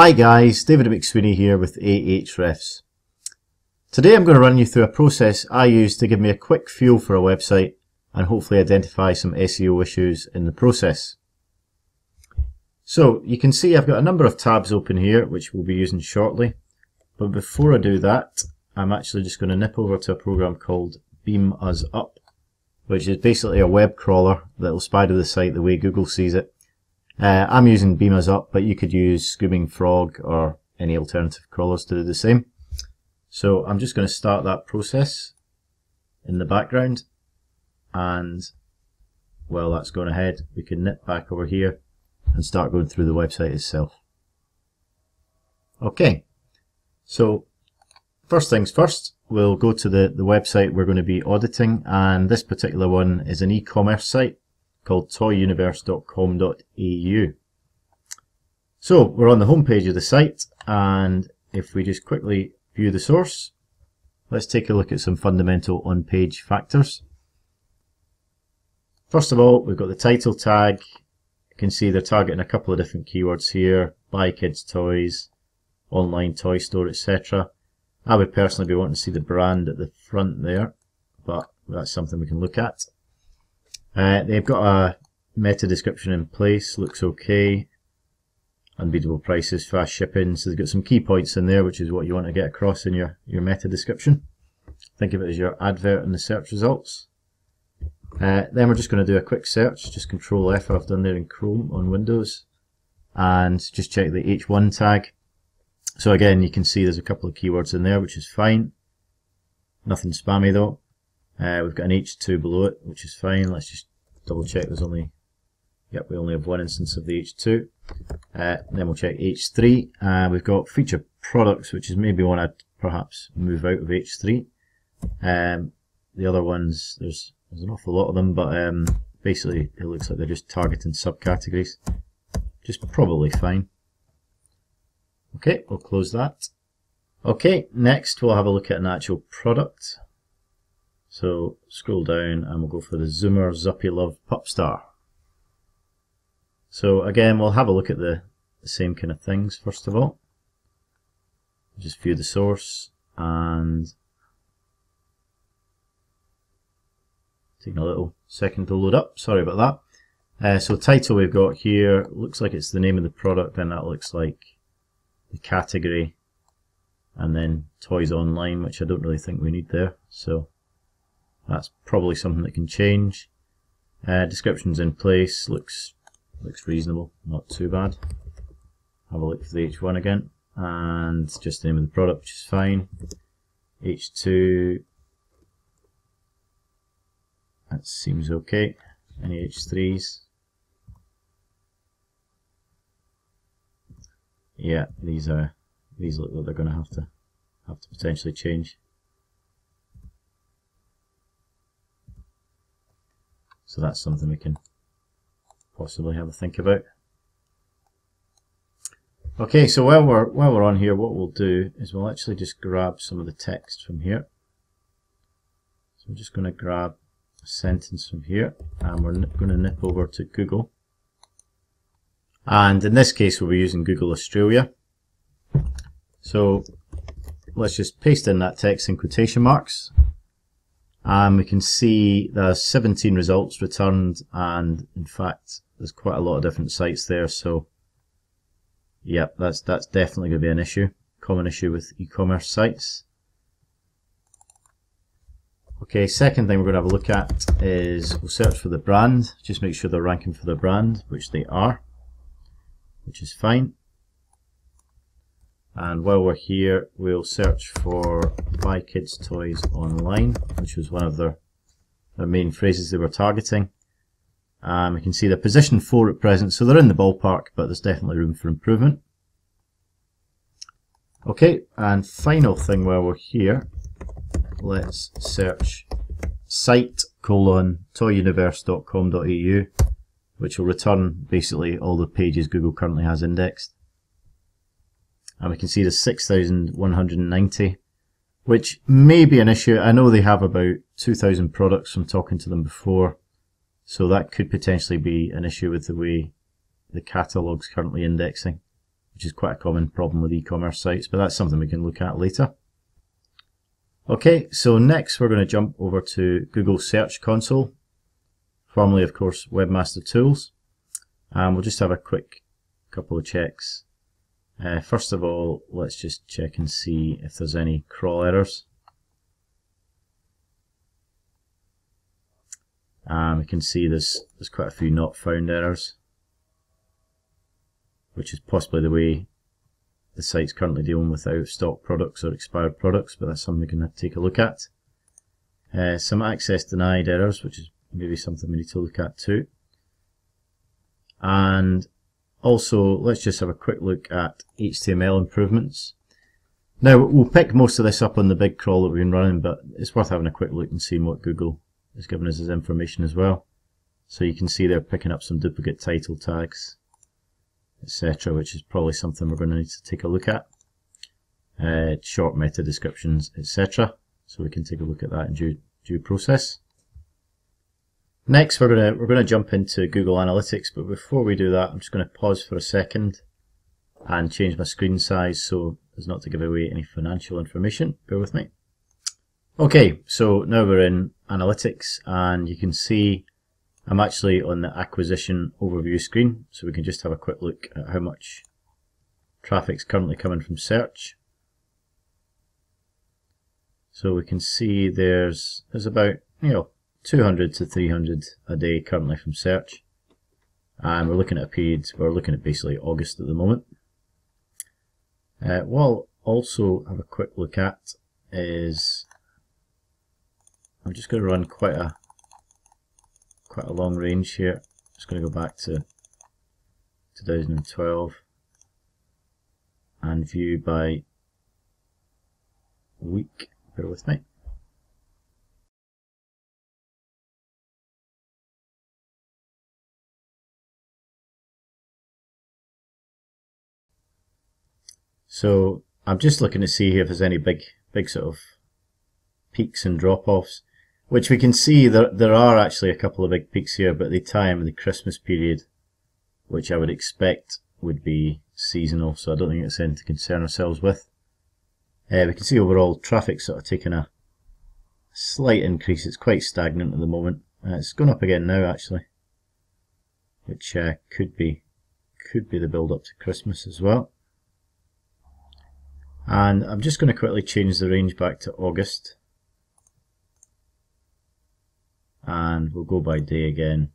Hi guys, David McSweeney here with Ahrefs. Today I'm going to run you through a process I use to give me a quick feel for a website and hopefully identify some SEO issues in the process. So you can see I've got a number of tabs open here which we'll be using shortly, but before I do that I'm actually just going to nip over to a program called Beam Us Up, which is basically a web crawler that will spider the site the way Google sees it. I'm using Beam Us Up, but you could use Screaming Frog or any alternative crawlers to do the same. So I'm just going to start that process in the background, and while that's going ahead we can nip back over here and start going through the website itself. Okay, so first things first, we'll go to the website we're going to be auditing, and this particular one is an e-commerce site called toyuniverse.com.au. So we're on the home page of the site, and if we just quickly view the source, let's take a look at some fundamental on-page factors. First of all, we've got the title tag. You can see they're targeting a couple of different keywords here: buy kids toys, online toy store, etc. I would personally be wanting to see the brand at the front there, but that's something we can look at. They've got a meta description in place, looks okay. Unbeatable prices, fast shipping, so they've got some key points in there, which is what you want to get across in your meta description. Think of it as your advert in the search results. Then we're just going to do a quick search, just Control F I've done there in Chrome on Windows, and just check the H1 tag. So again, you can see there's a couple of keywords in there, which is fine. Nothing spammy though. We've got an H2 below it, which is fine. Let's just double check there's only, yep, we only have one instance of the H2. Then we'll check H3. We've got feature products, which is maybe one I'd perhaps move out of H3. The other ones, there's an awful lot of them, but basically it looks like they're just targeting subcategories. Just probably fine. Okay, we'll close that. Okay, next we'll have a look at an actual product. So scroll down and we'll go for the Zoomer Zuppy Love Pup Star. So again, we'll have a look at the same kind of things first of all. Just view the source, and taking a little second to load up, sorry about that. So title we've got here, looks like it's the name of the product, and that looks like the category, and then toys online, which I don't really think we need there. So that's probably something that can change. Description's in place, looks reasonable, not too bad. Have a look for the H1 again, and just the name of the product, which is fine. H2, that seems okay. Any H3s? Yeah, these look like they're going to have to potentially change. So that's something we can possibly have a think about. Okay, so while we're on here, what we'll do is we'll actually just grab some of the text from here. So I'm just going to grab a sentence from here, and we're going to nip over to Google. And in this case, we'll be using Google Australia. So let's just paste in that text in quotation marks. And we can see there's 17 results returned, and in fact there's quite a lot of different sites there, so yep, that's definitely going to be an issue, common issue with e-commerce sites. Okay, second thing we're going to have a look at is we'll search for the brand, just make sure they're ranking for the brand, which they are, which is fine. And while we're here, we'll search for buy kids toys online, which was one of their main phrases they were targeting. We can see they're position 4 at present, so they're in the ballpark, but there's definitely room for improvement. Okay, and final thing while we're here, let's search site:toyuniverse.com.au, which will return basically all the pages Google currently has indexed. And we can see there's 6,190, which may be an issue. I know they have about 2,000 products from talking to them before, so that could potentially be an issue with the way the catalogue's currently indexing, which is quite a common problem with e-commerce sites, but that's something we can look at later. Okay, so next we're going to jump over to Google Search Console, formerly of course Webmaster Tools, and we'll just have a quick couple of checks. First of all, let's just check and see if there's any crawl errors. We can see there's quite a few not found errors, which is possibly the way the site's currently dealing with out of stock products or expired products, but that's something we can take a look at. Some access denied errors, which is maybe something we need to look at too. And also, let's just have a quick look at HTML improvements. Now, we'll pick most of this up on the big crawl that we've been running, but it's worth having a quick look and seeing what Google has given us as information as well. So you can see they're picking up some duplicate title tags, etc., which is probably something we're going to need to take a look at. Short meta descriptions, etc. So we can take a look at that in due process. Next, we're going to jump into Google Analytics, but before we do that, I'm just going to pause for a second and change my screen size so as not to give away any financial information. Bear with me. Okay, so now we're in Analytics, and you can see I'm actually on the acquisition overview screen, so we can just have a quick look at how much traffic's currently coming from search. So we can see there's about 200 to 300 a day currently from search, and we're looking at a period, we're looking at basically August at the moment. What I'll also have a quick look at is, I'm just going to run quite a long range here. Just going to go back to 2012 and view by week. Bear with me. So I'm just looking to see if there's any big sort of peaks and drop-offs, which we can see there are actually a couple of big peaks here, but they tie in with the Christmas period, which I would expect would be seasonal, so I don't think it's anything to concern ourselves with. We can see overall traffic sort of taking a slight increase. It's quite stagnant at the moment. It's gone up again now actually, which could be the build up to Christmas as well. And I'm just going to quickly change the range back to August, and we'll go by day again,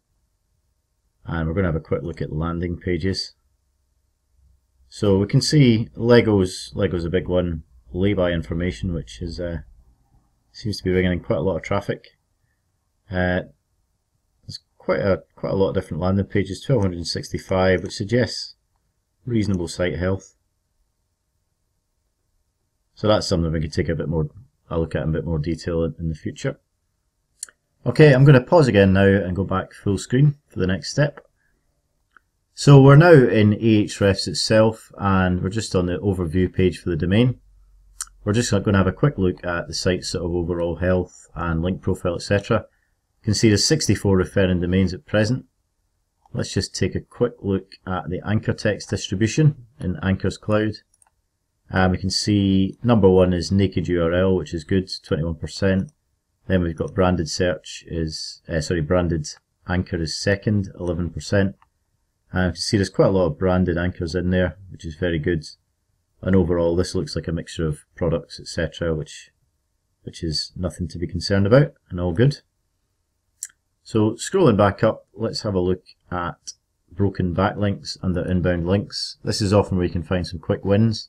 and we're going to have a quick look at landing pages. So we can see Lego's a big one, lay-by information, which is seems to be bringing in quite a lot of traffic. There's quite a lot of different landing pages, 1265, which suggests reasonable site health. So that's something we can take I'll look at in a bit more detail in the future. Okay, I'm going to pause again now and go back full screen for the next step. So we're now in Ahrefs itself, and we're just on the overview page for the domain. We're just going to have a quick look at the site's sort of overall health and link profile, etc. You can see there's 64 referring domains at present. Let's just take a quick look at the anchor text distribution in Anchor's Cloud. We can see number one is naked URL, which is good, 21%. Then we've got branded search branded anchor is second, 11%. And you can see there's quite a lot of branded anchors in there, which is very good. And overall, this looks like a mixture of products, etc., which is nothing to be concerned about, and all good. So scrolling back up, let's have a look at broken backlinks under inbound links. This is often where you can find some quick wins.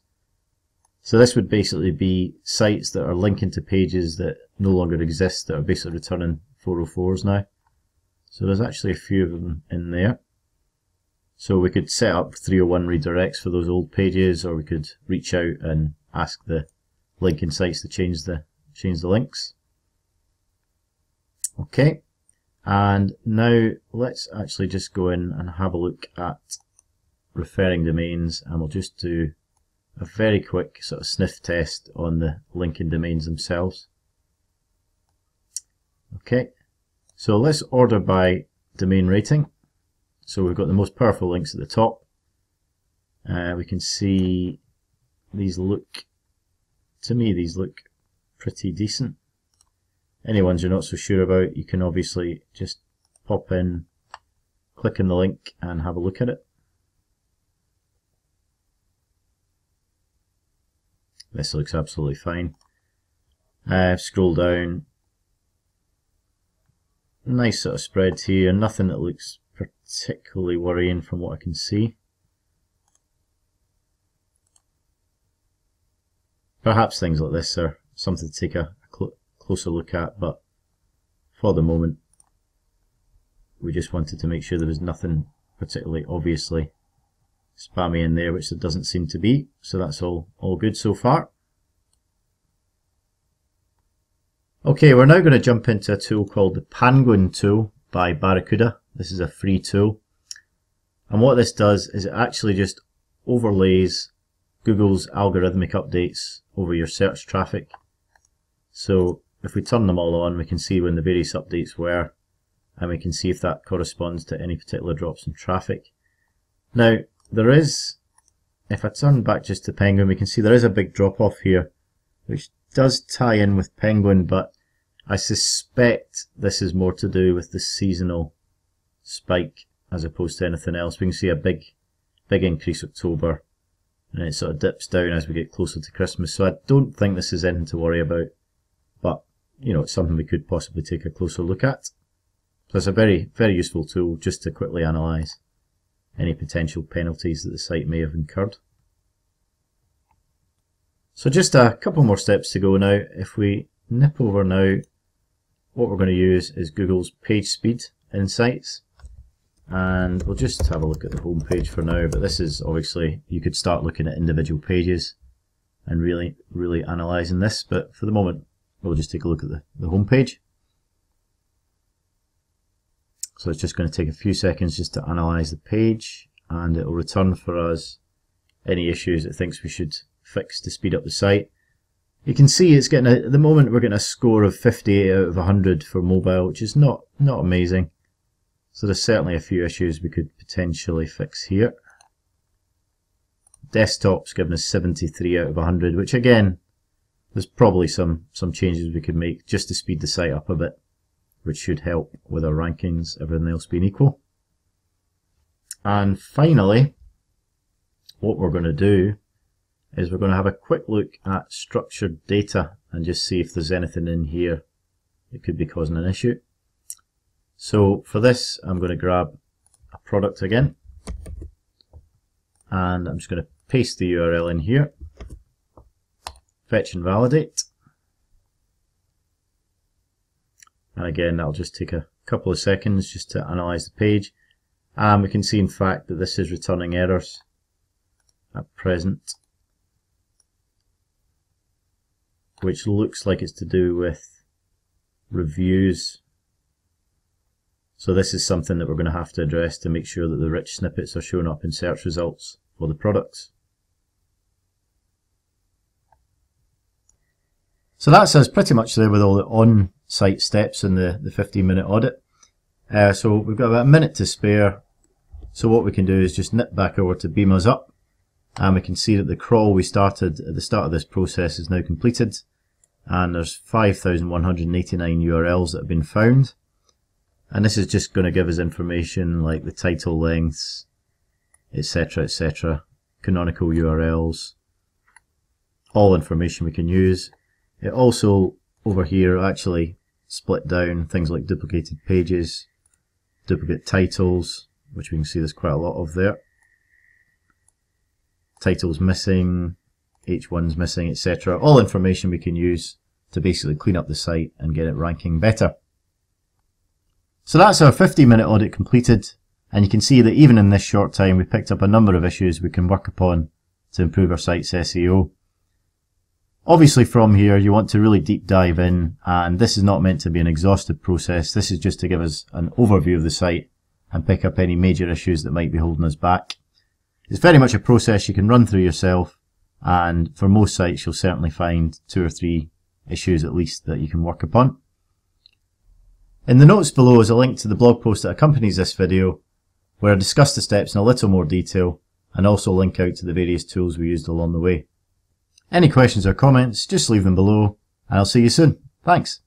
So this would basically be sites that are linking to pages that no longer exist, that are basically returning 404s now. So there's actually a few of them in there. So we could set up 301 redirects for those old pages, or we could reach out and ask the linking sites to change the links. Okay, and now let's actually just go in and have a look at referring domains, and we'll just do a very quick sort of sniff test on the linking domains themselves. Okay, so let's order by domain rating. So we've got the most powerful links at the top. We can see these look, to me these look pretty decent. Any ones you're not so sure about, you can obviously just pop in, click on the link and have a look at it. This looks absolutely fine. Scroll down, nice sort of spread here, nothing that looks particularly worrying from what I can see. Perhaps things like this are something to take a closer look at, but for the moment we just wanted to make sure there was nothing particularly obviously spammy in there, which there doesn't seem to be, so that's all good so far. Okay, we're now going to jump into a tool called the Panguin tool by Barracuda. This is a free tool, and what this does is it actually just overlays Google's algorithmic updates over your search traffic. So if we turn them all on, we can see when the various updates were, and we can see if that corresponds to any particular drops in traffic. Now there is, if I turn back just to Penguin, we can see there is a big drop off here, which does tie in with Penguin, but I suspect this is more to do with the seasonal spike as opposed to anything else. We can see a big increase October, and it sort of dips down as we get closer to Christmas. So I don't think this is anything to worry about, but you know, it's something we could possibly take a closer look at. So it's a very useful tool just to quickly analyse any potential penalties that the site may have incurred. So just a couple more steps to go now. If we nip over now, what we're going to use is Google's PageSpeed insights, and we'll just have a look at the home page for now, but this is obviously, you could start looking at individual pages and really analysing this, but for the moment we'll just take a look at the home page. So it's just going to take a few seconds just to analyse the page, and it will return for us any issues it thinks we should fix to speed up the site. You can see it's getting at the moment we're getting a score of 58 out of 100 for mobile, which is not amazing. So there's certainly a few issues we could potentially fix here. Desktop's given us 73 out of 100, which again, there's probably some changes we could make just to speed the site up a bit, which should help with our rankings, everything else being equal. And finally, what we're going to do is we're going to have a quick look at structured data and just see if there's anything in here that could be causing an issue. So for this, I'm going to grab a product again, and I'm just going to paste the URL in here, fetch and validate, and again that'll just take a couple of seconds just to analyse the page, and we can see in fact that this is returning errors at present, which looks like it's to do with reviews. So this is something that we're going to have to address to make sure that the rich snippets are showing up in search results for the products. So that's us pretty much there with all the on-site steps in the 15-minute audit. So we've got about a minute to spare. So what we can do is just nip back over to Beam Us Up, and we can see that the crawl we started at the start of this process is now completed, and there's 5,189 URLs that have been found. And this is just going to give us information like the title lengths, etc., canonical URLs, all information we can use. It also, over here, actually split down things like duplicated pages, duplicate titles, which we can see there's quite a lot of there, titles missing, H1's missing, etc. All information we can use to basically clean up the site and get it ranking better. So that's our 15-minute audit completed, and you can see that even in this short time we picked up a number of issues we can work upon to improve our site's SEO. Obviously from here you want to really deep dive in, and this is not meant to be an exhaustive process. This is just to give us an overview of the site and pick up any major issues that might be holding us back. It's very much a process you can run through yourself, and for most sites you'll certainly find 2 or 3 issues at least that you can work upon. In the notes below is a link to the blog post that accompanies this video, where I discuss the steps in a little more detail, and also link out to the various tools we used along the way. Any questions or comments, just leave them below, and I'll see you soon. Thanks.